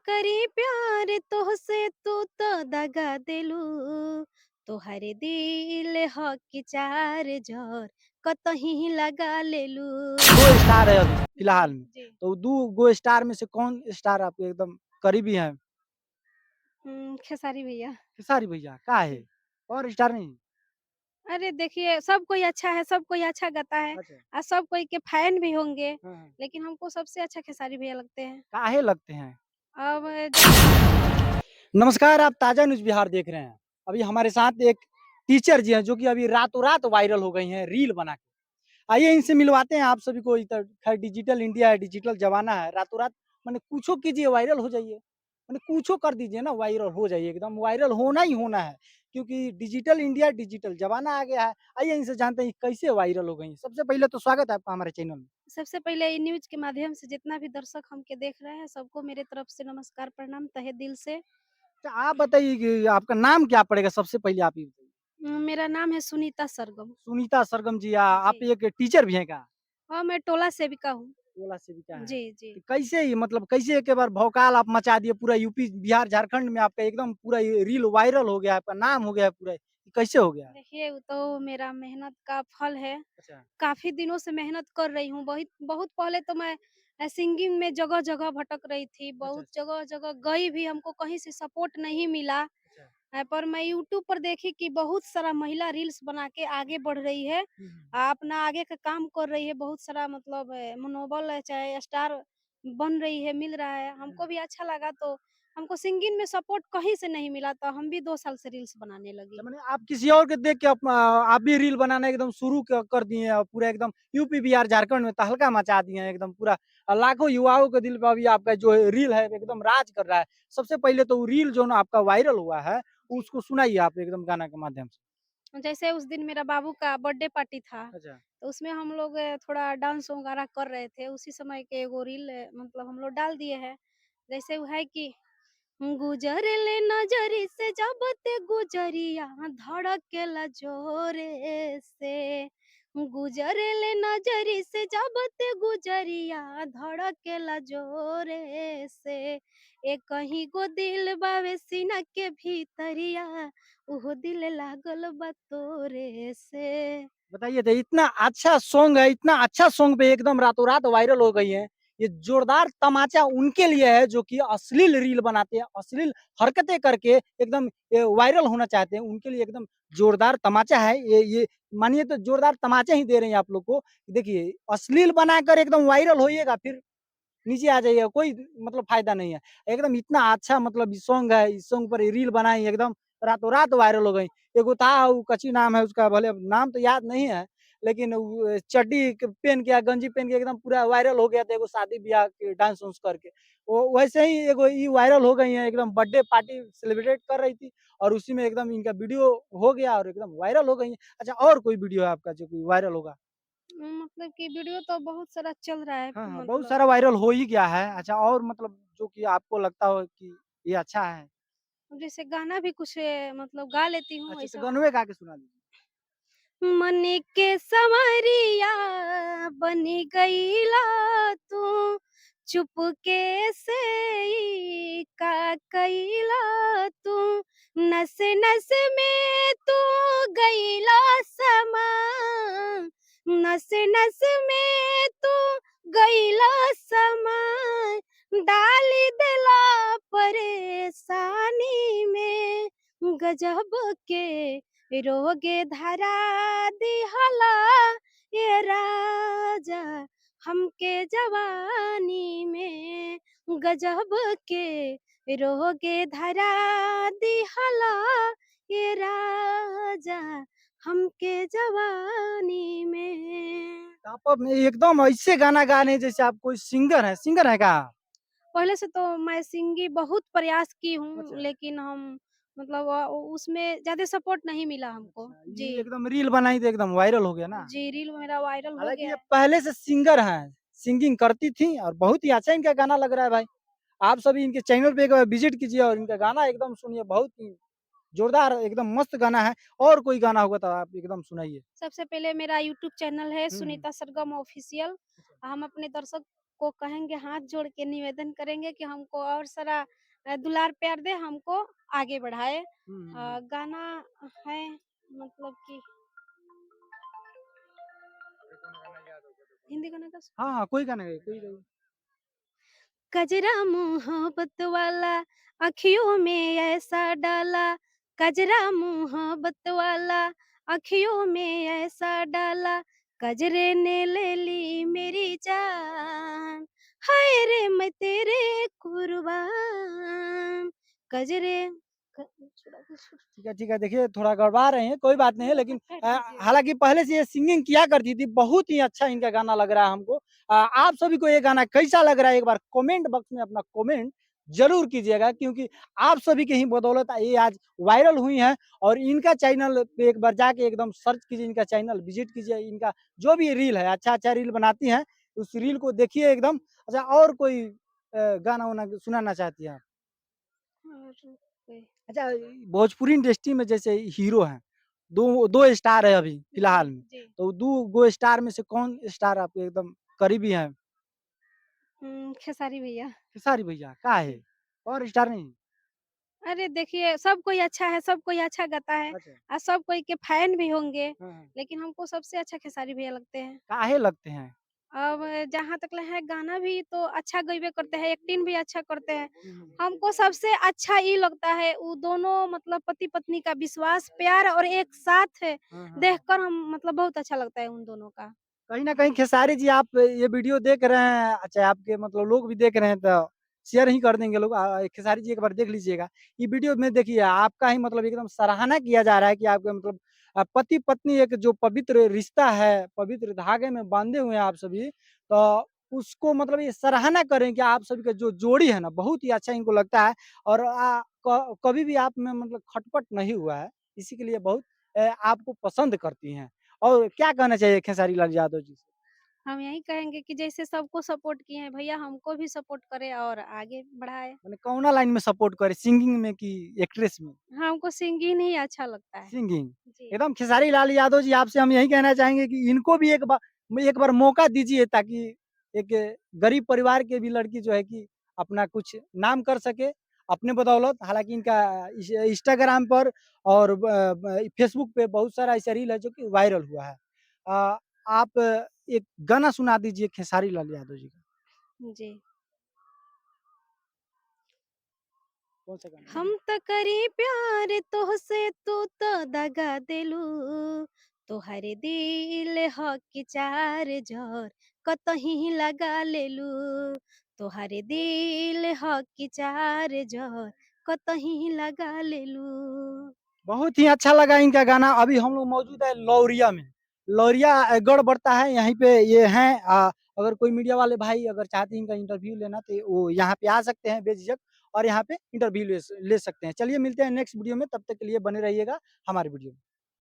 करी प्यार तोहसे तू तो दगा देलू तोहरे दिल ह कि चार जर कतही लगा लेलू। 2 स्टार है अभी जी फिलहाल में। जी। तो 2 स्टार में से कौन स्टार आपके एकदम करीबी हैं? खेसारी भैया। खेसारी भैया, काहे? जी। और स्टार नहीं? अरे देखिए, सब कोई अच्छा है, सब कोई अच्छा गाता है अच्छा। और सब कोई के फैन भी होंगे, हाँ, हाँ। लेकिन हमको सबसे अच्छा खेसारी भैया लगते हैं। काहे लगते हैं? अब जैसे नमस्कार, आप ताज़ा न्यूज़ बिहार देख रहे हैं। अभी हमारे साथ एक टीचर जी हैं जो कि अभी रातों-रात वायरल हो गई हैं रील बना के। आइए इनसे मिलवाते हैं आप सभी को। इधर खैर डिजिटल इंडिया है, डिजिटल ज़माना है। रातों-रात माने कुछो कीजिए वायरल हो जाइए। माने कुछो कर दीजिए ना वायरल हो जाइए एकदम वायरल होना ही होना है। क्योंकि डिजिटल इंडिया, डिजिटल ज़माना आ गया है। आइए इनसे जानते हैं कैसे वायरल हो गई हैं। सबसे पहले तो स्वागत है आपका हमारे चैनल में। सबसे पहले ये न्यूज़ के माध्यम से जितना भी दर्शक हमके देख रहे हैं, सबको मेरे तरफ से नमस्कार, प्रणाम तहे दिल से। अच्छा आप बताइए कि आपका नाम क्या पड़ेगा सबसे पहले आप ये बताइए? मेरा नाम है सुनीता सरगम। सुनीता सरगम जी आप जी। एक टीचर भी हैं क्या? और मैं टोला सेविका हूँ। गोला सेविका है। जी, जी। तो कैसे ये मतलब कैसे एक बार भौकाल आप मचा दिए पूरा यूपी, बिहार, झारखंड में आपका एकदम पूरा ये रील वायरल हो गया, आपका नाम हो गया पूरा, ये कैसे हो गया? देखिए, वो तो मेरा मेहनत का फल है। अच्छा, काफ़ी दिनों से मेहनत कर रही हूँ। बहुत बहुत पहले तो मैं सिंगिंग में जगह-जगह भटक रही थी। अच्छा, बहुत अच्छा, जगह-जगह गई भी, हमको कहीं से सपोर्ट नहीं मिला। अच्छा। पर मैं यूट्यूब पर देखी कि बहुत सारा महिला रील्स बना के आगे बढ़ रही है। हुँ, हुँ। अपना आगे का काम कर रही है। बहुत सारा मतलब मनोबल है, चाहे स्टार बन रही है, मिल रहा है। हमको भी अच्छा लगा तो हमको सिंगिंग में सपोर्ट कहीं से नहीं मिला, तो हम भी 2 साल से रील्स बनाने अच्छा लगी। माने आप किसी और के देख के आप भी रील बनाना एकदम शुरू कर दिए हैं और पूरा एकदम यूपी, बिहार, झारखंड में तहलका मचा दिए हैं एकदम पूरा लाखों युवाओं के दिल पे अभी आपका जो है रील है एकदम राज कर रहा है। सबसे पहले तो वो रील जो ना आपका वायरल हुआ है, जी। उसको सुनाइए आप एकदम गाना के माध्यम से। जैसे उस दिन मेरा बाबू का बर्थडे पार्टी था, अच्छा। तो उसमें हम लोग थोड़ा डांस वगैरह कर रहे थे। उसी समय के एगो रील मतलब हम लोग डाल दिए हैं। जैसे वो है कि गुजरले नजरी से जब ते गुजरिया धड़केला जोरे से। गुजरले नजरी से जब ते गुजरिया धड़केला जोरे से। ए कहीं गो दिल बावे सीना के भीतरिया उहो दिल लागल बा तोरे से। बताइए तो इतना अच्छा सॉन्ग है, इतना अच्छा सॉन्ग पे एकदम रातों-रात वायरल हो गई हैं। ये जोरदार तमाचा उनके लिए है जो कि अश्लील रील बनाते हैं, अश्लील हरकतें करके एकदम वायरल होना चाहते हैं। उनके लिए एकदम जोरदार तमाचा है। ये मानिए तो जोरदार तमाचा ही दे रहे हैं आप लोग को। देखिए अश्लील बनाकर एकदम वायरल होइएगा फिर नीचे आ जाइएगा, कोई मतलब फ़ायदा नहीं है। एकदम इतना अच्छा मतलब ये सॉन्ग है, इस सॉन्ग पर ये रील बनाई एकदम रातों-रात वायरल हो गई। एगो था वो कच्ची नाम है उसका भले अब नाम तो याद नहीं है, लेकिन वो चड्डी क पहन के या गंजी पहन के एकदम पूरा वायरल हो गया था एगो शादी-ब्याह के डांस-वांस करके। वो वैसे ही एगो ये वायरल हो गई हैं एकदम बर्थडे पार्टी सेलिब्रेट कर रही थी और उसी में एकदम इनका वीडियो हो गया और एकदम वायरल हो गई हैं। अच्छा और कोई वीडियो है आपका जो कोई वायरल होगा? मतलब कि वीडियो तो बहुत सारा चल रहा है हाँ, हाँ, बहुत मतलब। सारा वायरल हो ही गया है। अच्छा और मतलब जो कि आपको लगता हो कि ये अच्छा है? जैसे गाना भी कुछ मतलब गा लेती हूँ अच्छा तो ऐसा। गनवे गा के सुना दीजिए। मन के संवरिया बनी गईला तू चुपके से ई का कईला तू नस नस में तू गईला समा नस नस में तू गईला समा डाली दिला परेशानी में गजब के रोगे धरा दिहला ये राजा हमके जवानी में गजब के रोगे धरा दिहला ये राजा हमके जवानी में। तो आप अब एकदम ऐसे गाना गा रहे हैं जैसे आप कोई सिंगर हैं क्या? पहले से तो मैं सिंगिंग बहुत प्रयास की हूँ, अच्छा। लेकिन हम मतलब उसमें ज़्यादा सपोर्ट नहीं मिला हमको। अच्छा, जी। ये एकदम रील बनाई तो एकदम वायरल हो गया ना? जी, रील मेरा वायरल हो हालाँकि गया ये है। पहले से सिंगर हैं, सिंगिंग करती थी और बहुत ही अच्छा इनका गाना लग रहा है भाई। आप सभी इनके चैनल पे एक बार विज़िट कीजिए और इनका गाना एकदम सुनिए बहुत ही जोरदार एकदम मस्त गाना है। और कोई गाना होगा तो आप एकदम सुनाइए। सबसे पहले मेरा यूट्यूब चैनल है हुँ, हुँ। सुनीता सरगम ऑफिशियल। अच्छा। हम अपने दर्शक आपको कहेंगे, हाथ जोड़ के निवेदन करेंगे कि हमको और सारा दुलार प्यार दें, हमको आगे बढ़ाए। हुँ, हुँ, हुँ। गाना है मतलब कि हिंदी गाना का हाँ, हाँ, कोई गाना गाइए, कोई गाइए। कजरा मोहब्बत वाला अखियों में ऐसा डाला, कजरा मोहब्बत वाला अखियों में ऐसा डाला, कजरे ने ले ली मेरी जान, हाय रे मैं तेरे कुर्बान, कजरे ठीक है, देखिए थोड़ा गड़बड़ा रहे हैं, कोई बात नहीं है थोड़ा सा लेकिन काट दीजिए। हालाँकि पहले से ये सिंगिंग किया करती थी, बहुत ही अच्छा इनका गाना लग रहा है हमको। आप सभी को ये गाना कैसा लग रहा है एक बार कमेंट बॉक्स में अपना कमेंट ज़रूर कीजिएगा क्योंकि आप सभी की ही बदौलत ये आज वायरल हुई हैं और इनका चैनल पे एक बार जाके एकदम सर्च कीजिए, इनका चैनल विज़िट कीजिए, इनका जो भी रील है, अच्छा-अच्छा रील बनाती हैं, उस रील को देखिए एकदम। अच्छा और कोई गाना-वाना सुनाना चाहती हैं आप? और कोई अच्छा, भोजपुरी इंडस्ट्री में जैसे हीरो हैं, 2 स्टार है अभी जी, फिलहाल में, जी। तो 2 स्टार में से कौन स्टार आपके एकदम करीबी हैं? खेसारी भैया। खेसारी भैया, काहे? जी। और स्टार नहीं? अरे देखिए, सब कोई अच्छा है, सब कोई अच्छा गाता है अच्छा, सब कोई के फैन भी होंगे, हाँ, हाँ। लेकिन हमको सबसे अच्छा खेसारी भैया लगते हैं। काहे लगते हैं? अब जहाँ तक ले है गाना भी तो अच्छा गइबे करते हैं, एक्टिंग भी अच्छा करते हैं। हुँ, हुँ। हमको सबसे अच्छा ये लगता है वो दोनों मतलब पति-पत्नी का विश्वास, प्यार और एक साथ है, हाँ, हाँ, हाँ। देखकर हम मतलब बहुत अच्छा लगता है उन दोनों का। कहीं न कहीं खेसारी जी आप ये वीडियो देख रहे हैं, अच्छा आपके मतलब लोग भी देख रहे हैं तो शेयर ही कर देंगे लोग खेसारी जी एक बार देख लीजिएगा। ये वीडियो में देखिए आपका ही मतलब एकदम सराहना किया जा रहा है कि आपके मतलब पति-पत्नी एक जो पवित्र रिश्ता है, पवित्र धागे में बाँधे हुए हैं आप सभी, तो उसको मतलब ये सराहना करें कि आप सभी का जो जोड़ी है ना, बहुत ही अच्छा इनको लगता है और कभी भी आप में मतलब खटपट नहीं हुआ है। इसी के लिए बहुत आपको पसंद करती हैं। और क्या कहना चाहिए खेसारी लाल यादव जी से? हम यही कहेंगे कि जैसे सबको सपोर्ट किए हैं भैया हमको भी सपोर्ट करें और आगे बढ़ाएँ। माने कौना लाइन में सपोर्ट करे सिंगिंग में कि एक्ट्रेस में? हमको सिंगिंग ही अच्छा लगता है। सिंगिंग। जी। एकदम खेसारी लाल यादव जी आपसे हम यही कहना चाहेंगे कि इनको भी एक बार मौका दीजिए ताकि एक गरीब परिवार की भी लड़की जो है कि अपना कुछ नाम कर सके अपने बदौलत। हालाँकि इनका इंस्टाग्राम पर और फेसबुक पे बहुत सारा ऐसा रील है जो कि वायरल हुआ है। आप एक गाना सुना दीजिए खेसारी लाल यादव जी का। जी। कौन-सा गाना? हम त करी प्यार तोहसे तू तो दगा देलू तोहरे दिल ह कि चार जर कतही लगा लेलू तोहरे दिल ह कि चार जर कतही लगा लेलू। बहुत ही अच्छा लगा इनका गाना। अभी हम लोग मौजूद है लौरिया में। लौरिया गढ़ बढ़ता है, यहीं पे ये हैं। अगर कोई मीडिया वाले भाई अगर चाहते हैं इनका इंटरव्यू लेना तो वो यहाँ पे आ सकते हैं बेझिझक और यहाँ पे इंटरव्यू ले सकते हैं। चलिए मिलते हैं नेक्स्ट वीडियो में, तब तक के लिए बने रहिएगा हमारे वीडियो में।